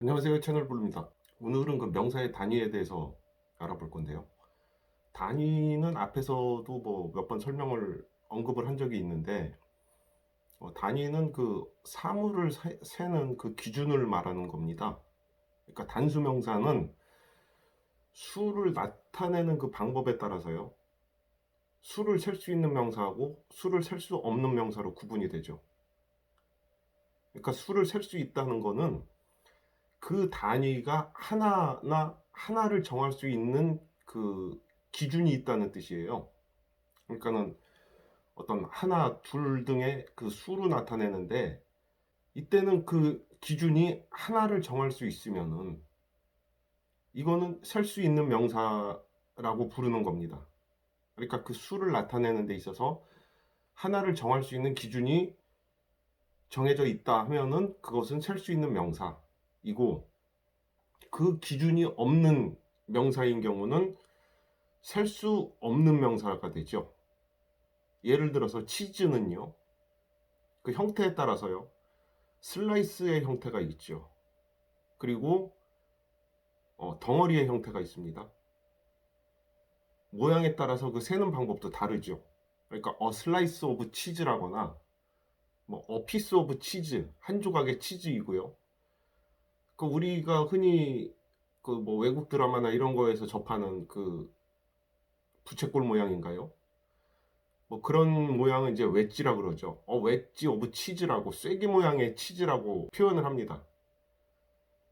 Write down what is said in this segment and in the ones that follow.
안녕하세요. 채널블루입니다. 오늘은 그 명사의 단위에 대해서 알아볼 건데요. 단위는 앞에서도 뭐 몇 번 설명을 언급을 한 적이 있는데, 단위는 그 사물을 세는 그 기준을 말하는 겁니다. 그러니까 단수 명사는 수를 나타내는 그 방법에 따라서요, 수를 셀 수 있는 명사하고 수를 셀 수 없는 명사로 구분이 되죠. 그러니까 수를 셀 수 있다는 거는 그 단위가 하나를 정할 수 있는 그 기준이 있다는 뜻이에요. 그러니까는 어떤 하나, 둘 등의 그 수로 나타내는데, 이때는 그 기준이 하나를 정할 수 있으면은 이거는 셀 수 있는 명사라고 부르는 겁니다. 그러니까 그 수를 나타내는 데 있어서 하나를 정할 수 있는 기준이 정해져 있다 하면은 그것은 셀 수 있는 명사이고, 그 기준이 없는 명사인 경우는 셀 수 없는 명사가 되죠. 예를 들어서 치즈는요, 그 형태에 따라서요, 슬라이스의 형태가 있죠. 그리고 덩어리의 형태가 있습니다. 모양에 따라서 그 세는 방법도 다르죠. 그러니까 슬라이스 오브 치즈라거나 피스 오브 치즈, 한 조각의 치즈이고요. 그 우리가 흔히 그 외국 드라마나 이런 거에서 접하는 그 부채꼴 모양인가요? 그런 모양은 이제 웨지라 그러죠. 웨지 오브 치즈라고, 쐐기 모양의 치즈라고 표현을 합니다.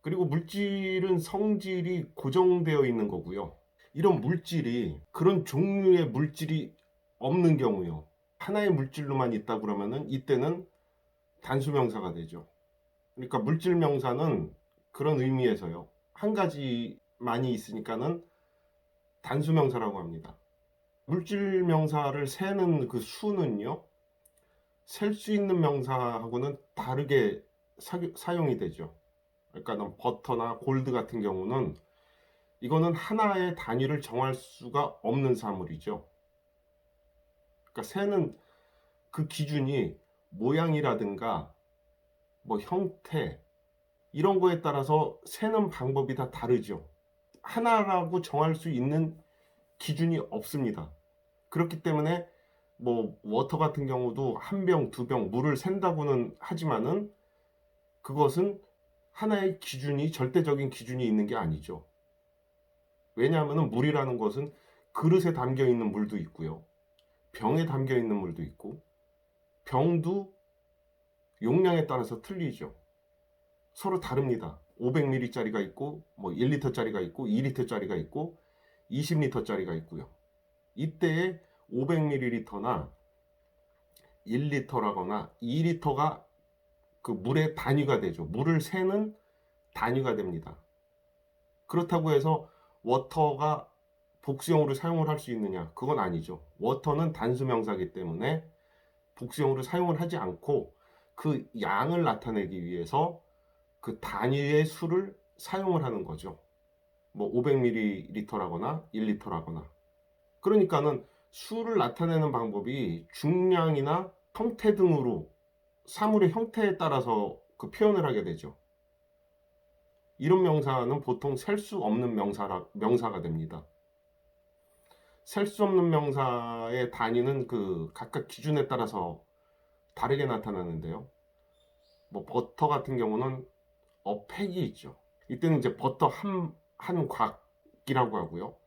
그리고 물질은 성질이 고정되어 있는 거고요. 이런 물질이, 그런 종류의 물질이 없는 경우요, 하나의 물질로만 있다 그러면은 이때는 단수명사가 되죠. 그러니까 물질 명사는 그런 의미에서요, 한 가지만이 있으니까는 단수명사라고 합니다. 물질 명사를 세는 그 수는요, 셀 수 있는 명사하고는 다르게 사용이 되죠. 그러니까 버터나 골드 같은 경우는 이거는 하나의 단위를 정할 수가 없는 사물이죠. 그러니까 세는 그 기준이 모양이라든가 형태, 이런 거에 따라서 세는 방법이 다 다르죠. 하나라고 정할 수 있는 기준이 없습니다. 그렇기 때문에 워터 같은 경우도 한 병, 두 병 물을 샌다고는 하지만은 그것은 하나의 기준이, 절대적인 기준이 있는 게 아니죠. 왜냐하면 물이라는 것은 그릇에 담겨 있는 물도 있고요, 병에 담겨 있는 물도 있고, 병도 용량에 따라서 틀리죠. 서로 다릅니다. 500ml짜리가 있고 1리터짜리가 있고 2리터짜리가 있고 20리터짜리가 있고요. 이때에 500ml나 1리터라거나 2리터가 그 물의 단위가 되죠. 물을 세는 단위가 됩니다. 그렇다고 해서 워터가 복수형으로 사용을 할 수 있느냐? 그건 아니죠. 워터는 단수명사이기 때문에 복수형으로 사용을 하지 않고 그 양을 나타내기 위해서 그 단위의 수를 사용을 하는 거죠. 500ml라거나 1리터라거나. 그러니까는 수를 나타내는 방법이 중량이나 형태 등으로, 사물의 형태에 따라서 그 표현을 하게 되죠. 이런 명사는 보통 셀 수 없는 명사가 됩니다. 셀 수 없는 명사의 단위는 그 각각 기준에 따라서 다르게 나타나는데요. 버터 같은 경우는 팩이 있죠. 이때는 이제 버터 한 곽이라고 하고요.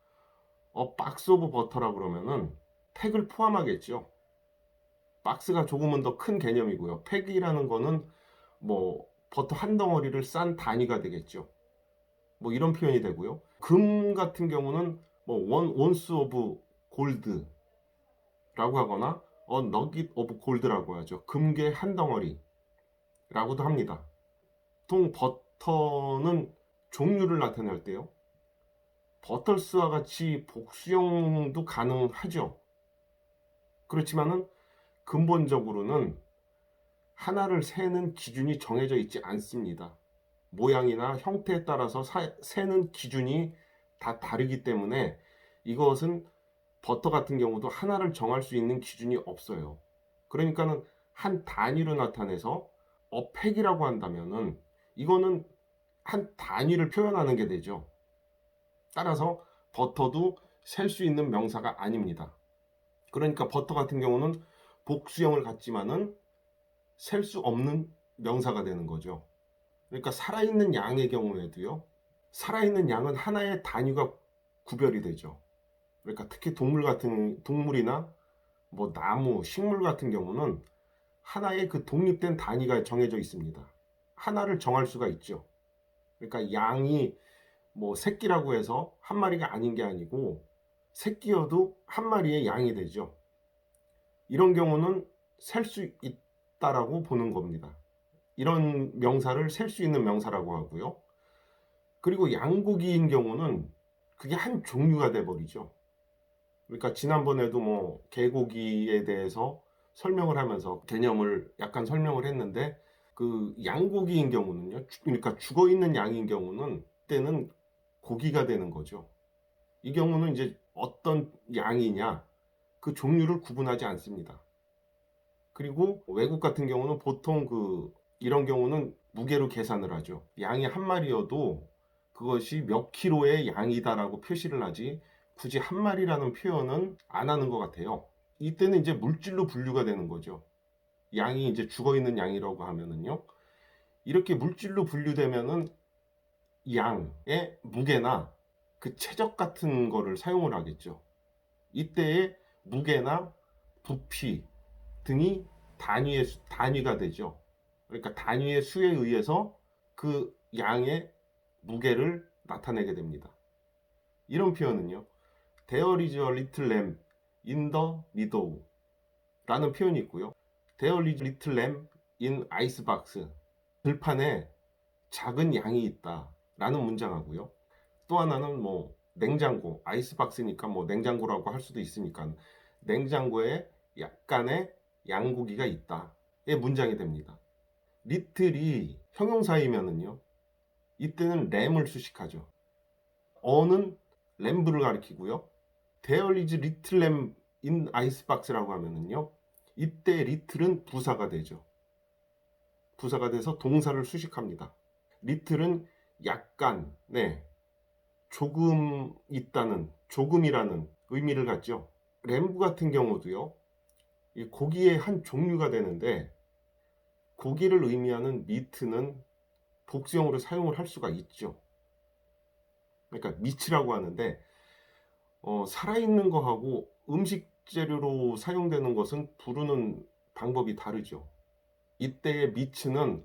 박스 오브 버터라고 그러면은 팩을 포함하겠죠. 박스가 조금은 더 큰 개념이고요. 팩이라는 거는 버터 한 덩어리를 싼 단위가 되겠죠. 이런 표현이 되고요. 금 같은 경우는 원스 오브 골드라고 하거나 너깃 오브 골드라고 하죠. 금괴 한 덩어리라고도 합니다. 보통 버터는 종류를 나타낼 때요, 버털스와 같이 복수형도 가능하죠. 그렇지만은 근본적으로는 하나를 세는 기준이 정해져 있지 않습니다. 모양이나 형태에 따라서 세는 기준이 다 다르기 때문에 이것은 버터 같은 경우도 하나를 정할 수 있는 기준이 없어요. 그러니까는 한 단위로 나타내서 팩이라고 한다면은 이거는 한 단위를 표현하는 게 되죠. 따라서 버터도 셀 수 있는 명사가 아닙니다. 그러니까 버터 같은 경우는 복수형을 갖지만은 셀 수 없는 명사가 되는 거죠. 그러니까 살아있는 양의 경우에도요. 살아있는 양은 하나의 단위가 구별이 되죠. 그러니까 특히 동물이나 뭐 나무, 식물 같은 경우는 하나의 그 독립된 단위가 정해져 있습니다. 하나를 정할 수가 있죠. 그러니까 양이 뭐 새끼라고 해서 한 마리가 아닌 게 아니고 새끼여도 한 마리의 양이 되죠. 이런 경우는 셀 수 있다라고 보는 겁니다. 이런 명사를 셀 수 있는 명사라고 하고요. 그리고 양고기인 경우는 그게 한 종류가 돼 버리죠. 그러니까 지난번에도 뭐 개고기에 대해서 설명을 하면서 개념을 약간 설명을 했는데 그 양고기인 경우는요. 그러니까 죽어 있는 양인 경우는 그때는 고기가 되는 거죠. 이 경우는 이제 어떤 양이냐 그 종류를 구분하지 않습니다. 그리고 외국 같은 경우는 보통 이런 경우는 무게로 계산을 하죠. 양이 한 마리여도 그것이 몇 킬로의 양이다라고 표시를 하지 굳이 한 마리라는 표현은 안 하는 것 같아요. 이때는 이제 물질로 분류가 되는 거죠. 양이 이제 죽어 있는 양이라고 하면은요. 이렇게 물질로 분류되면은 양의 무게나 그 체적 같은 거를 사용을 하겠죠. 이때의 무게나 부피 등이 단위가 되죠. 그러니까 단위의 수에 의해서 그 양의 무게를 나타내게 됩니다. 이런 표현은요. There is a little lamb in the meadow 라는 표현이 있고요. There is a little lamb in icebox. 들판에 작은 양이 있다 라는 문장하고요. 또 하나는 뭐 냉장고, 아이스박스니까 뭐 냉장고라고 할 수도 있으니까 냉장고에 약간의 양고기가 있다의 문장이 됩니다. 리틀이 형용사이면은요. 이때는 램을 수식하죠. 어는 램브를 가리키고요. There is little lamb in icebox라고 하면은요. 이때 리틀은 부사가 되죠. 부사가 돼서 동사를 수식합니다. 리틀은 약간, 조금 있다는, 조금이라는 의미를 갖죠. 램브 같은 경우도요. 이 고기의 한 종류가 되는데 고기를 의미하는 미트는 복수형으로 사용을 할 수가 있죠. 그러니까 미츠라고 하는데 살아있는 거하고 음식 재료로 사용되는 것은 부르는 방법이 다르죠. 이때의 미츠는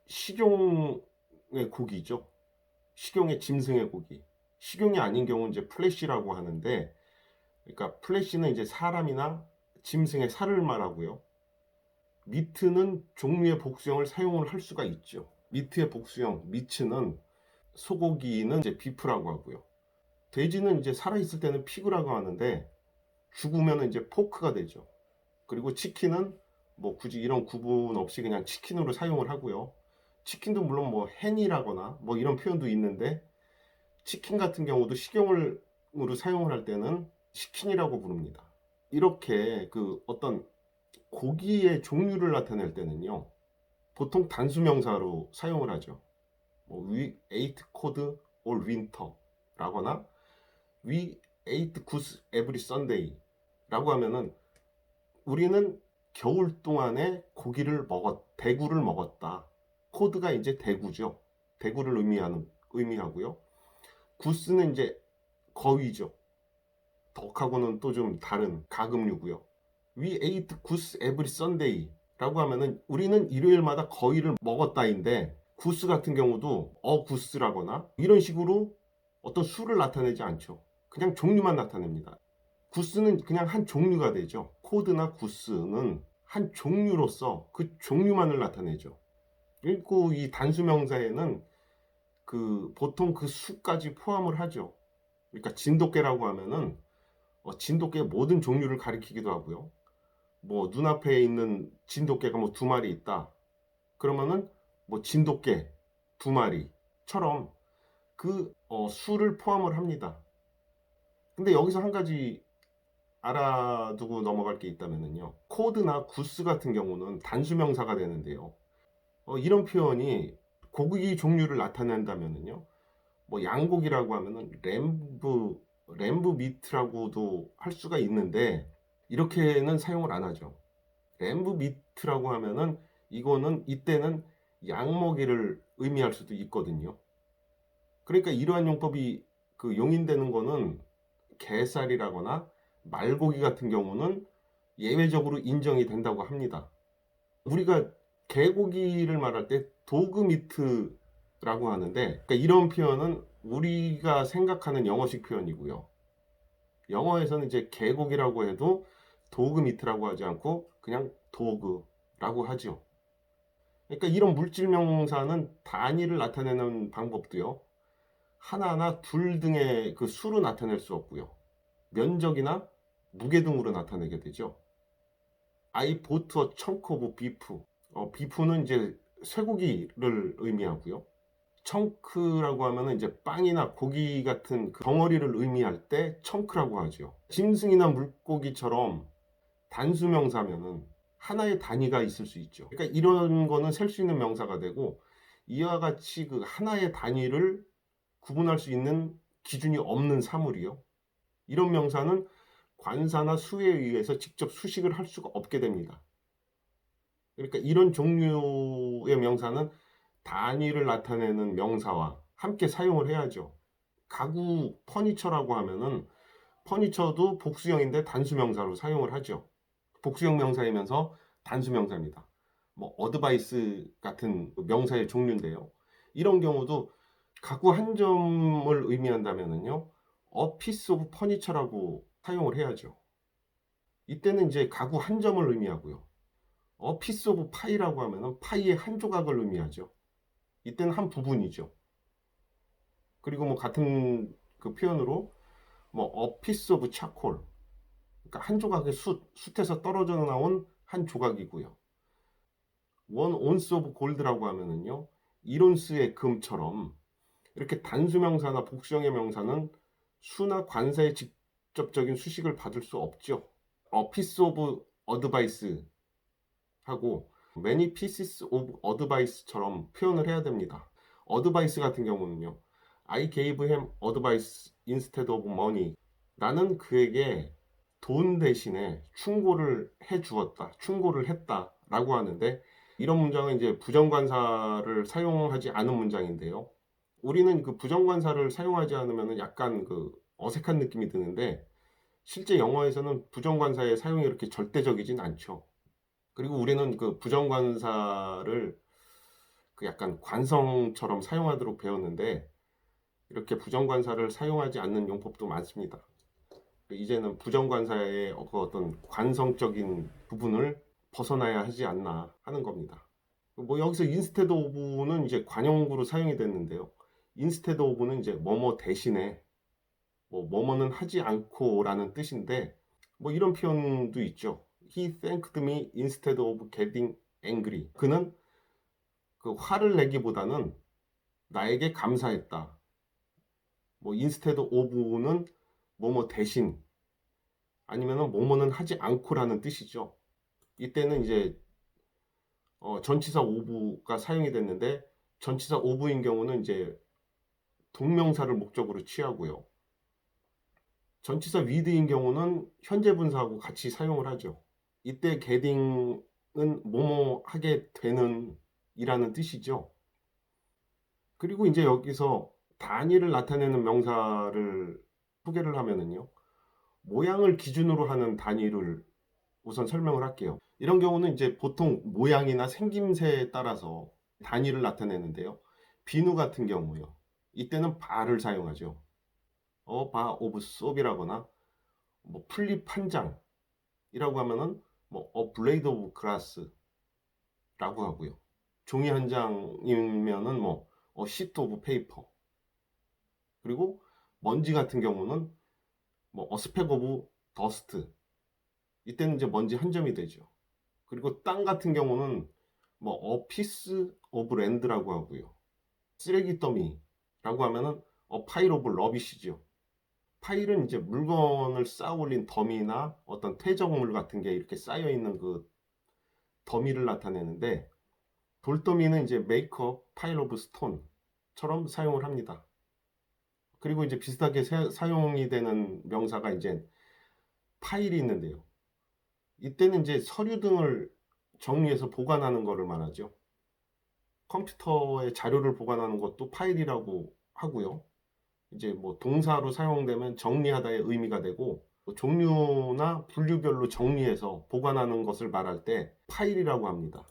식용의 고기죠. 식용의 짐승의 고기. 식용이 아닌 경우는 이제 플래시라고 하는데, 그러니까 플래시는 이제 사람이나 짐승의 살을 말하고요. 미트는 종류의 복수형을 사용을 할 수가 있죠. 미트의 복수형 미츠는 소고기는 이제 비프라고 하고요. 돼지는 이제 살아있을 때는 피그라고 하는데 죽으면 이제 포크가 되죠. 그리고 치킨은 뭐 굳이 이런 구분 없이 그냥 치킨으로 사용을 하고요. 치킨도 물론 뭐 hen이라거나 뭐 이런 표현도 있는데 치킨 같은 경우도 식용으로 사용을 할 때는 치킨이라고 부릅니다. 이렇게 그 어떤 고기의 종류를 나타낼 때는요. 보통 단수명사로 사용을 하죠. 뭐 we ate cod all winter 라거나 we ate goose every Sunday 라고 하면은 우리는 겨울 동안에 대구를 먹었다. 코드가 이제 대구죠. 대구를 의미하고요. 구스는 이제 거위죠. 덕하고는 또 좀 다른 가금류고요. We ate goose every Sunday 라고 하면은 우리는 일요일마다 거위를 먹었다인데 구스 같은 경우도 구스라거나 이런 식으로 어떤 수를 나타내지 않죠. 그냥 종류만 나타냅니다. 구스는 그냥 한 종류가 되죠. 코드나 구스는 한 종류로서 그 종류만을 나타내죠. 그리고 이 단수명사에는 보통 그 수까지 포함을 하죠. 그러니까 진돗개라고 하면은 진돗개의 모든 종류를 가리키기도 하고요. 뭐 눈앞에 있는 진돗개가 뭐 2마리 있다. 그러면은 뭐 진돗개 2마리처럼 수를 포함을 합니다. 근데 여기서 한 가지 알아두고 넘어갈 게 있다면요. 코드나 구스 같은 경우는 단수명사가 되는데요. 이런 표현이 고기 종류를 나타낸다면은요. 뭐 양고기라고 하면은 램브 미트라고도 할 수가 있는데 이렇게는 사용을 안 하죠. 램브 미트라고 하면은 이거는 이때는 양먹이를 의미할 수도 있거든요. 그러니까 이러한 용법이 용인되는 거는 게살이라거나 말고기 같은 경우는 예외적으로 인정이 된다고 합니다. 우리가 개고기를 말할 때 도그 미트라고 하는데 그러니까 이런 표현은 우리가 생각하는 영어식 표현이고요. 영어에서는 이제 개고기라고 해도 도그 미트라고 하지 않고 그냥 도그라고 하죠. 그러니까 이런 물질 명사는 단위를 나타내는 방법도요. 하나나 둘 등의 그 수로 나타낼 수 없고요. 면적이나 무게 등으로 나타내게 되죠. I bought a chunk of beef. 비프는 이제 쇠고기를 의미하고요. 청크라고 하면은 이제 빵이나 고기 같은 그 덩어리를 의미할 때 청크라고 하죠. 짐승이나 물고기처럼 단수 명사면은 하나의 단위가 있을 수 있죠. 그러니까 이런 거는 셀 수 있는 명사가 되고 이와 같이 그 하나의 단위를 구분할 수 있는 기준이 없는 사물이요. 이런 명사는 관사나 수에 의해서 직접 수식을 할 수가 없게 됩니다. 그러니까 이런 종류의 명사는 단위를 나타내는 명사와 함께 사용을 해야죠. 가구 퍼니처라고 하면은 퍼니처도 복수형인데 단수명사로 사용을 하죠. 복수형 명사이면서 단수명사입니다. 뭐 어드바이스 같은 명사의 종류인데요. 이런 경우도 가구 한 점을 의미한다면은요. a piece of furniture라고 사용을 해야죠. 이때는 이제 가구 한 점을 의미하고요. a piece of pie라고 하면은 파이의 한 조각을 의미하죠. 이때는 한 부분이죠. 그리고 뭐 같은 그 표현으로 뭐 a piece of charcoal, 그러니까 한 조각의 숯에서 떨어져 나온 한 조각이고요. one ounce of gold라고 하면은요, 1온스의 금처럼 이렇게 단수명사나 복수형의 명사는 수나 관사의 직접적인 수식을 받을 수 없죠. a piece of advice 하고 many pieces of advice처럼 표현을 해야 됩니다. advice 같은 경우는요, I gave him advice instead of money. 나는 그에게 돈 대신에 충고를 해 주었다. 충고를 했다. 라고 하는데 이런 문장은 이제 부정관사를 사용하지 않은 문장인데요. 우리는 그 부정관사를 사용하지 않으면 약간 그 어색한 느낌이 드는데 실제 영어에서는 부정관사의 사용이 이렇게 절대적이진 않죠. 그리고 우리는 그 부정관사를 그 약간 관성처럼 사용하도록 배웠는데 이렇게 부정관사를 사용하지 않는 용법도 많습니다. 이제는 부정관사의 그 어떤 관성적인 부분을 벗어나야 하지 않나 하는 겁니다. 뭐 여기서 instead of는 이제 관용구로 사용이 됐는데요. instead of는 이제 뭐뭐 대신에 뭐뭐는 하지 않고라는 뜻인데 뭐 이런 표현도 있죠. He thanked me instead of getting angry. 그는 그 화를 내기보다는 나에게 감사했다. 뭐 instead of는 뭐뭐 대신 아니면은 뭐뭐는 하지 않고라는 뜻이죠. 이때는 이제 전치사 of가 사용이 됐는데 전치사 of인 경우는 이제 동명사를 목적으로 취하고요. 전치사 with인 경우는 현재 분사하고 같이 사용을 하죠. 이때 getting은 뭐뭐 하게 되는 이라는 뜻이죠. 그리고 이제 여기서 단위를 나타내는 명사를 소개를 하면은요. 모양을 기준으로 하는 단위를 우선 설명을 할게요. 이런 경우는 이제 보통 모양이나 생김새에 따라서 단위를 나타내는데요. 비누 같은 경우요. 이때는 바를 사용하죠. 바 오브 솝이라거나 뭐 풀잎 한 장이라고 하면은 뭐 블레이드 오브 그라스라고 하고요. 종이 한 장이면은 뭐 시트 오브 페이퍼. 그리고 먼지 같은 경우는 뭐 스펙 오브 더스트. 이때는 이제 먼지 한 점이 되죠. 그리고 땅 같은 경우는 뭐 피스 오브 랜드라고 하고요. 쓰레기 더미라고 하면은 파일 오브 러비시죠. 파일은 이제 물건을 쌓아 올린 더미나 어떤 퇴적물 같은 게 이렇게 쌓여 있는 그 더미를 나타내는데 돌더미는 이제 메이크업, 파일 오브 스톤처럼 사용을 합니다. 그리고 이제 비슷하게 사용이 되는 명사가 이제 파일이 있는데요. 이때는 이제 서류 등을 정리해서 보관하는 거를 말하죠. 컴퓨터에 자료를 보관하는 것도 파일이라고 하고요. 이제 뭐 동사로 사용되면 정리하다의 의미가 되고, 종류나 분류별로 정리해서 보관하는 것을 말할 때 파일이라고 합니다.